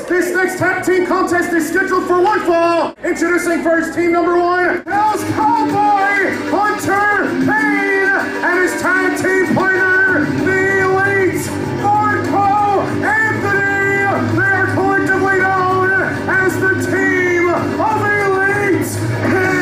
This next tag team contest is scheduled for one fall. Introducing first team number 1, Niles Cowboy, Hunter Paine, and his tag team partner, the Elite Marco Anthony. They are collectively known as the team of Elite Paine.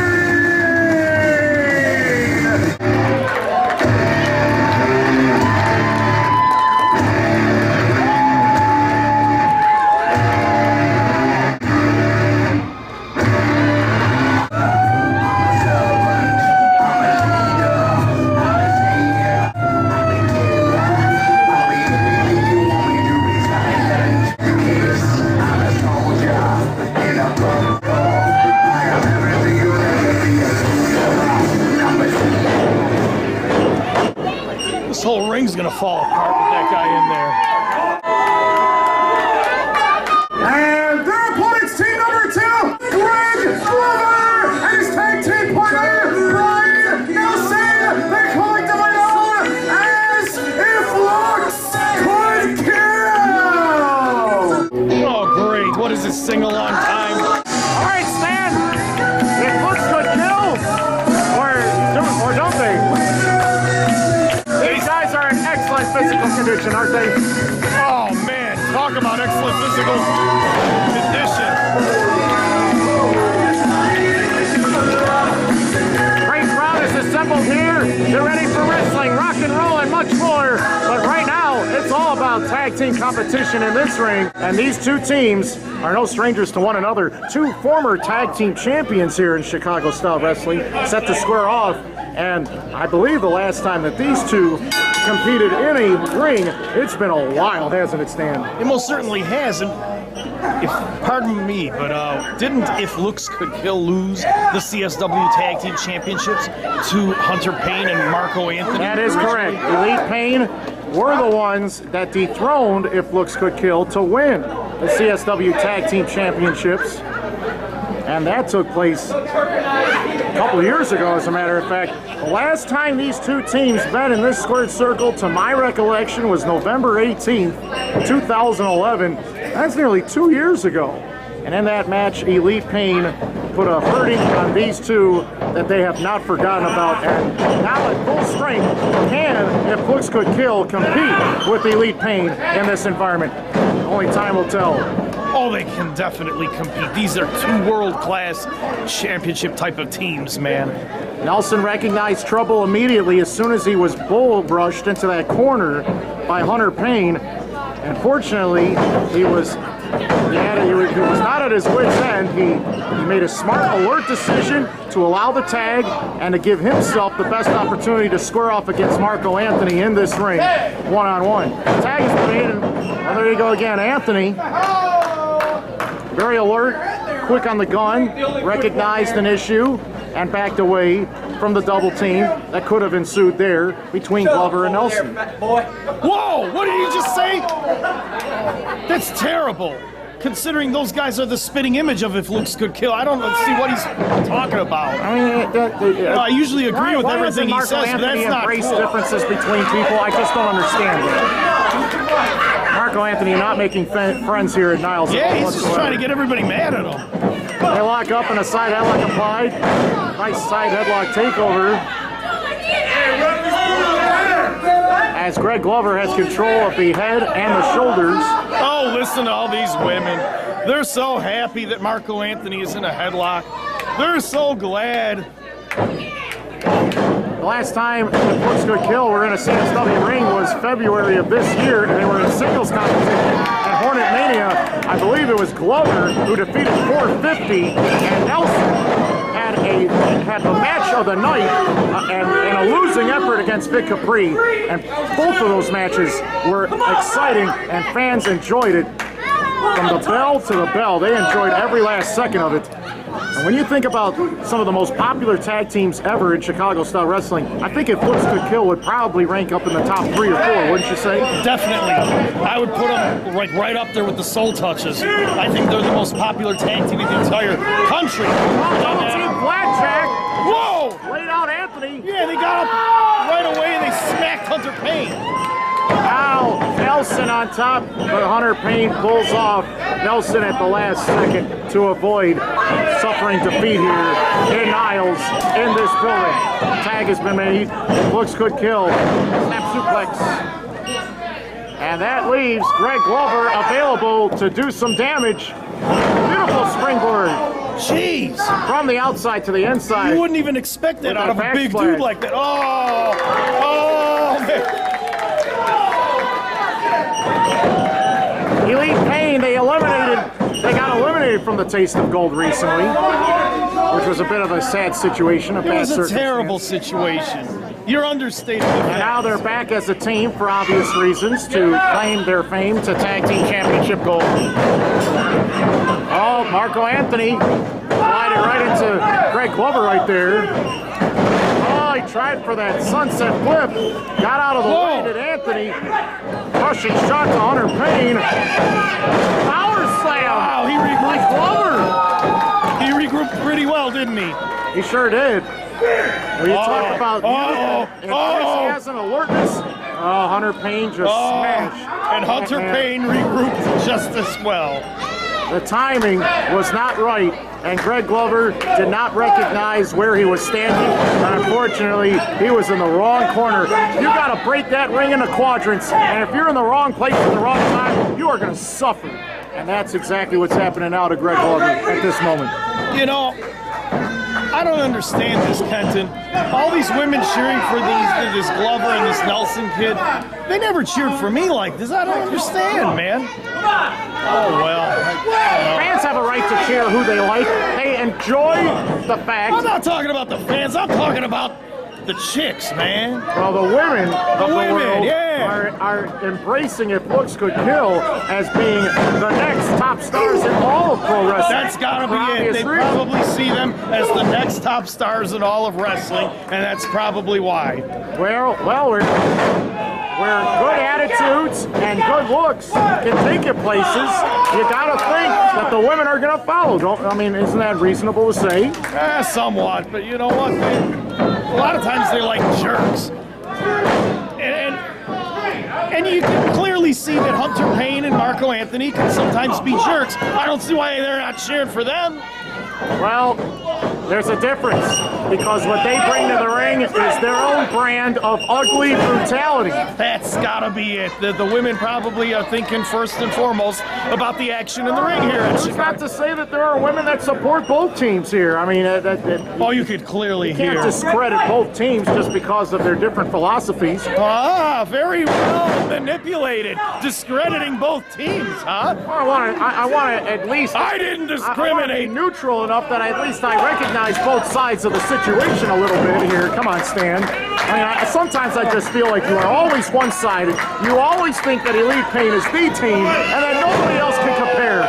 This whole ring's gonna fall apart with that guy in there. And their opponent's team number 2, Greg Glover, and his tag team partner, Ryan Nelson. They collectively known as If Looks Could Kill. Oh, great. What is this sing-along time? All right, Stan. If looks could kill, or don't they? These guys are in excellent physical condition, aren't they? Oh, man. Talk about excellent physical condition. Great crowd is assembled here. They're ready for wrestling, rock and roll, and much more. But right now, it's all about tag team competition in this ring. And these two teams are no strangers to one another. Two former tag team champions here in Chicago Style Wrestling set to square off. And I believe the last time that these two competed in a ring, it's been a while, hasn't it, Stan? It most certainly has. And pardon me, but didn't If Looks Could Kill lose the CSW Tag Team Championships to Hunter Paine and Marco Anthony? That is correct. Elite Paine were the ones that dethroned If Looks Could Kill to win the CSW Tag Team Championships. And that took place a couple years ago, as a matter of fact. The last time these two teams met in this squared circle, to my recollection, was November 18th, 2011. That's nearly 2 years ago. And in that match, Elite Paine put a hurting on these two that they have not forgotten about. And now at full strength, can, If Looks Could Kill, compete with Elite Paine in this environment? Only time will tell. Oh, they can definitely compete. These are two world-class championship type of teams, man. Nelson recognized trouble immediately as soon as he was bull rushed into that corner by Hunter Paine. And fortunately, he was not at his wit's end. He made a smart, alert decision to allow the tag and to give himself the best opportunity to square off against Marco Anthony in this ring, one-on-one. Tag is made, and well, there you go again, Anthony. Very alert, quick on the gun, recognized an issue, and backed away from the double team that could have ensued there between Glover and Nelson. Whoa, what did he just say? That's terrible. Considering those guys are the spitting image of If Looks Could Kill, I don't see what he's talking about. I mean, I usually agree with everything he says, but that's not embrace cool. differences between people. I just don't understand that. Marco Anthony not making friends here at Niles. Yeah, he's just trying to get everybody mad at him. They lock up and a side headlock applied. Nice side headlock takeover. As Greg Glover has control of the head and the shoulders. Oh, listen to all these women. They're so happy that Marco Anthony is in a headlock. They're so glad. The last time If Looks Could Kill were in a CSW ring was February of this year, and they were in singles competition at Hornet Mania. I believe it was Glover who defeated 450, and Nelson had the match of the night and a losing effort against Vic Capri. And both of those matches were exciting, and fans enjoyed it. From the bell to the bell, they enjoyed every last second of it. And when you think about some of the most popular tag teams ever in Chicago Style Wrestling, I think If Looks Could Kill would probably rank up in the top 3 or 4, wouldn't you say? Definitely. I would put them right up there with the Soul Touches. I think they're the most popular tag team in the entire country. Double team blackjack. Whoa! Laid out Anthony. Yeah, they got up right away and they smacked Hunter Paine. Now, Nelson on top, but Hunter Paine pulls off Nelson at the last second to avoid suffering defeat here in Niles in this building. Tag has been made. Looks could kill. Snap suplex. And that leaves Greg Glover available to do some damage. Beautiful springboard. Jeez. From the outside to the inside. You wouldn't even expect that out of a big dude like that. Oh, man. Elite Paine, they got eliminated from the Taste of Gold recently, which was a bit of a sad situation. It was a terrible situation. You're understating the And now they're back as a team for obvious reasons to claim their fame to Tag Team Championship gold. Oh, Marco Anthony glided right into Greg Glover right there. Oh, he tried for that sunset flip. Got out of the way, did Anthony. Rushing shot to Hunter Paine. Power slam. Wow, he regrouped. Glover. He regrouped pretty well, didn't he? He sure did. When you talk about enthusiasm, alertness, Hunter Paine just smashed. And Hunter Paine regrouped just as well. The timing was not right, and Greg Glover did not recognize where he was standing, and unfortunately, he was in the wrong corner. You got to break that ring into quadrants, and if you're in the wrong place at the wrong time, you are going to suffer. And that's exactly what's happening now to Greg Glover at this moment. You know, I don't understand this, Kenton. All these women cheering for this Glover and this Nelson kid, they never cheered for me like this. I don't understand, man. Oh, well. Fans have a right to cheer who they like. They enjoy the fact. I'm not talking about the fans. I'm talking about the chicks, man. Well, the women of the world yeah. are embracing If Looks Could Kill as being the next top stars in all of pro wrestling. That's got to be it. They probably see them as the next top stars in all of wrestling, and that's probably why. Well, where good attitudes and good looks can take you places, you got to think that the women are going to follow. Isn't that reasonable to say? Somewhat, but you know what? A lot of times they're like jerks. And you can clearly see that Hunter Paine and Marco Anthony can sometimes be jerks. I don't see why they're not cheering for them. Well, there's a difference, because what they bring to the ring is their own brand of ugly brutality. That's gotta be it. The women probably are thinking first and foremost about the action in the ring here. It's not to say that there are women that support both teams here. You could clearly hear. You can't discredit both teams just because of their different philosophies. Very well manipulated. Discrediting both teams, huh? I want to at least. I didn't discriminate. I want to be neutral enough that at least I recognize both sides of the situation a little bit here. Come on, Stan. Sometimes I just feel like you are always one-sided. You always think that Elite Paine is the team, and that nobody else can compare.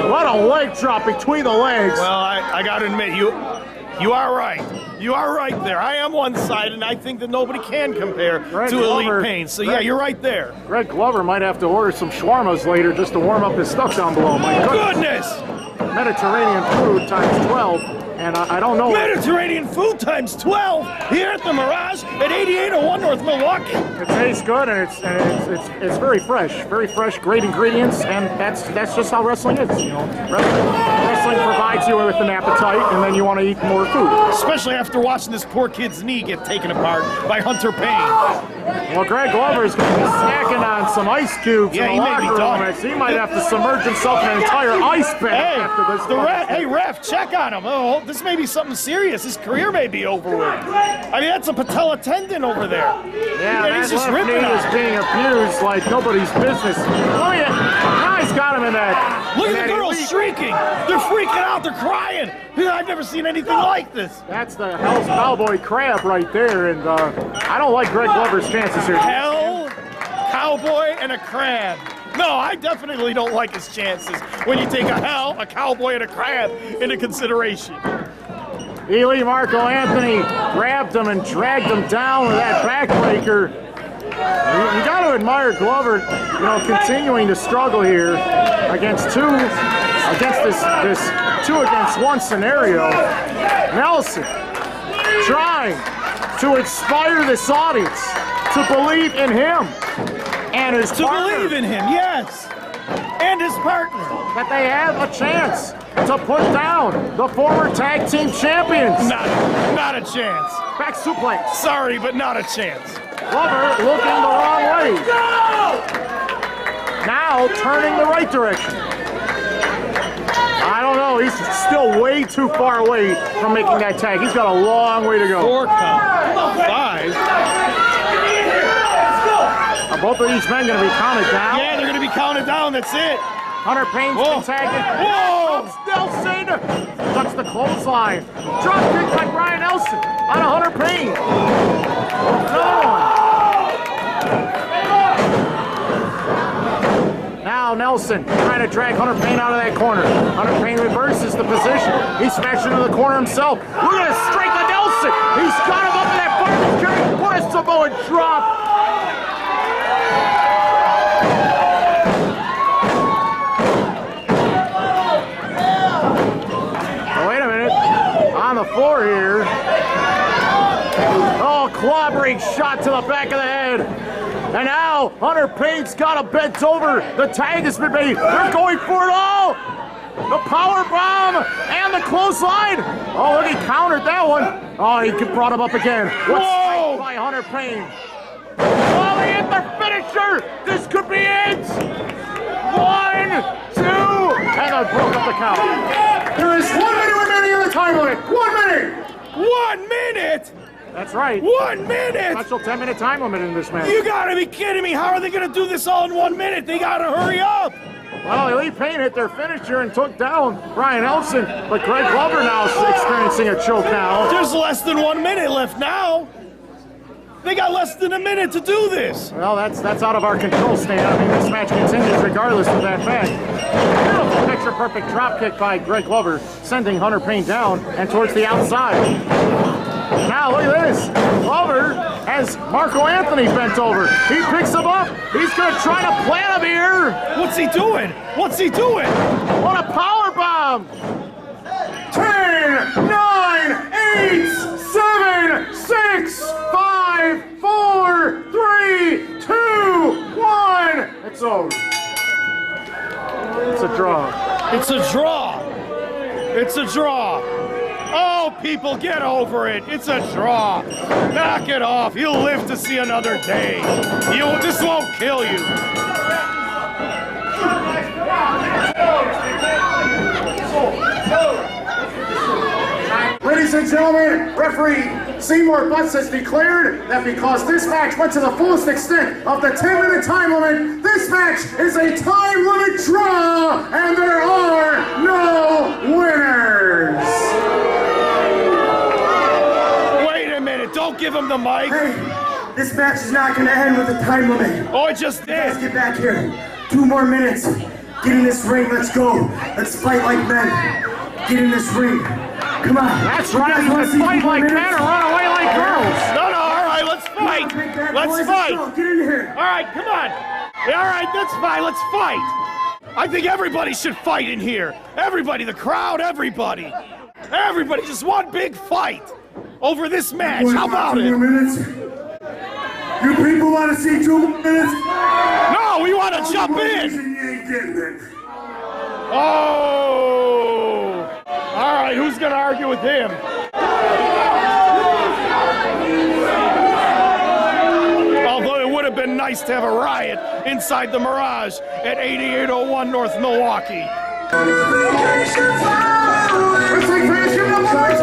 What a leg drop between the legs. Well, I got to admit, you are right. You are right there. I am one-sided, and I think that nobody can compare to Elite Paine. So, yeah, you're right there. Greg Glover might have to order some shawarmas later just to warm up his stuff down below. My goodness! Mediterranean food times 12. And I don't know. Mediterranean food times 12 here at the Miraj at 8801 North Milwaukee. It tastes good, and it's very fresh, great ingredients, and that's just how wrestling is. Wrestling provides you with an appetite, and then you want to eat more food. Especially after watching this poor kid's knee get taken apart by Hunter Paine. Well, Greg Glover is going to be snacking on some ice cubes in the locker room. He might have to submerge himself in an entire ice bath after this. Hey, ref, check on him. Oh, this may be something serious. His career may be over with. That's a patella tendon over there. Yeah, and he's just ripping it. Is being abused like nobody's business. Now he's got him in that. Look at the girls shrieking. They're freaking out. They're crying. I've never seen anything like this. That's the Hell's Cowboy crab right there, and I don't like Greg Glover's chances here. Hell, Cowboy, and a crab. No, I definitely don't like his chances when you take a hell, a cowboy, and a crab into consideration. Elite Marco Anthony grabbed him and dragged him down with that backbreaker. You got to admire Glover, continuing to struggle here against this 2-against-1 scenario. Nelson trying to inspire this audience to believe in him. and his To partner. believe in him, yes. And his partner. That they have a chance to put down the former tag team champions. Not a chance. Back suplex. Sorry, but not a chance. Glover looking the wrong way. Now turning the right direction. I don't know. He's still way too far away from making that tag. He's got a long way to go. 4 count. 5. Are both of these men going to be counted down? Yeah, they're going to be counted down. That's it. Hunter Paine's been tagging. Whoa! Nelson touched the clothesline. Drop kick by Brian Nelson on a Hunter Paine. No. Now Nelson trying to drag Hunter Paine out of that corner. Hunter Paine reverses the position. He's smashed into the corner himself. Look at his strike of Nelson. He's got him up in that garbage can. What a Samoan drop. Oh, wait a minute. On the floor here. Oh, clobbering shot to the back of the head. And now Hunter Paine's got him bent over. The tag has been made. They're going for it all. The power bomb and the clothesline. Oh, look, he countered that one. Oh, he brought him up again. Whoa! By Hunter Paine. Oh, they hit their finisher. This could be it. 1, 2, and they broke up the count. There is 1 minute remaining on the time limit. 1 minute. 1 minute. That's right. 1 minute. Special 10-minute time limit in this match. You gotta be kidding me. How are they gonna do this all in 1 minute? They gotta hurry up. Well, Elite Paine hit their finisher and took down Brian Nelson, but Greg Glover now is experiencing a choke now. There's less than 1 minute left now. They got less than a minute to do this. Well, that's out of our control, Stan. I mean, this match continues regardless of that fact. Beautiful picture-perfect drop kick by Greg Glover, sending Hunter Paine down and towards the outside. Now, look at this. Glover has Marco Anthony bent over. He picks him up. He's going to try to plant him here. What's he doing? What's he doing? What a power bomb. 10, 9, 8, 7, 6, 5, 4, 3, 2, 1. It's over. It's a draw. It's a draw. It's a draw. Oh, people, get over it. It's a draw. Knock it off. You'll live to see another day. This won't kill you. Ladies and gentlemen, referee Seymour Butts has declared that because this match went to the fullest extent of the 10-minute time limit, this match is a time limit draw, and there are no winners. Wait a minute. Don't give him the mic. Hey, this match is not going to end with the time limit. Oh, it just Let's did. get back here. 2 more minutes. Get in this ring. Let's go. Let's fight like men. Get in this ring. Come on. That's You right. guys You wanna can see fight 2 more like men minutes? or run away like girls. No, all right, let's fight. Big bad Let's boys, fight. go. Get in here. All right, come on. All right, that's fine. Let's fight. I think everybody should fight in here. Everybody, the crowd, everybody. Everybody, just one big fight over this match. How about 2 more it? minutes. You people want to see 2 more minutes? No, we want to jump in. You ain't getting it. Oh. All right, who's going to argue with him? Although it would have been nice to have a riot inside the Miraj at 8801 North Milwaukee. Let's take finish number 13.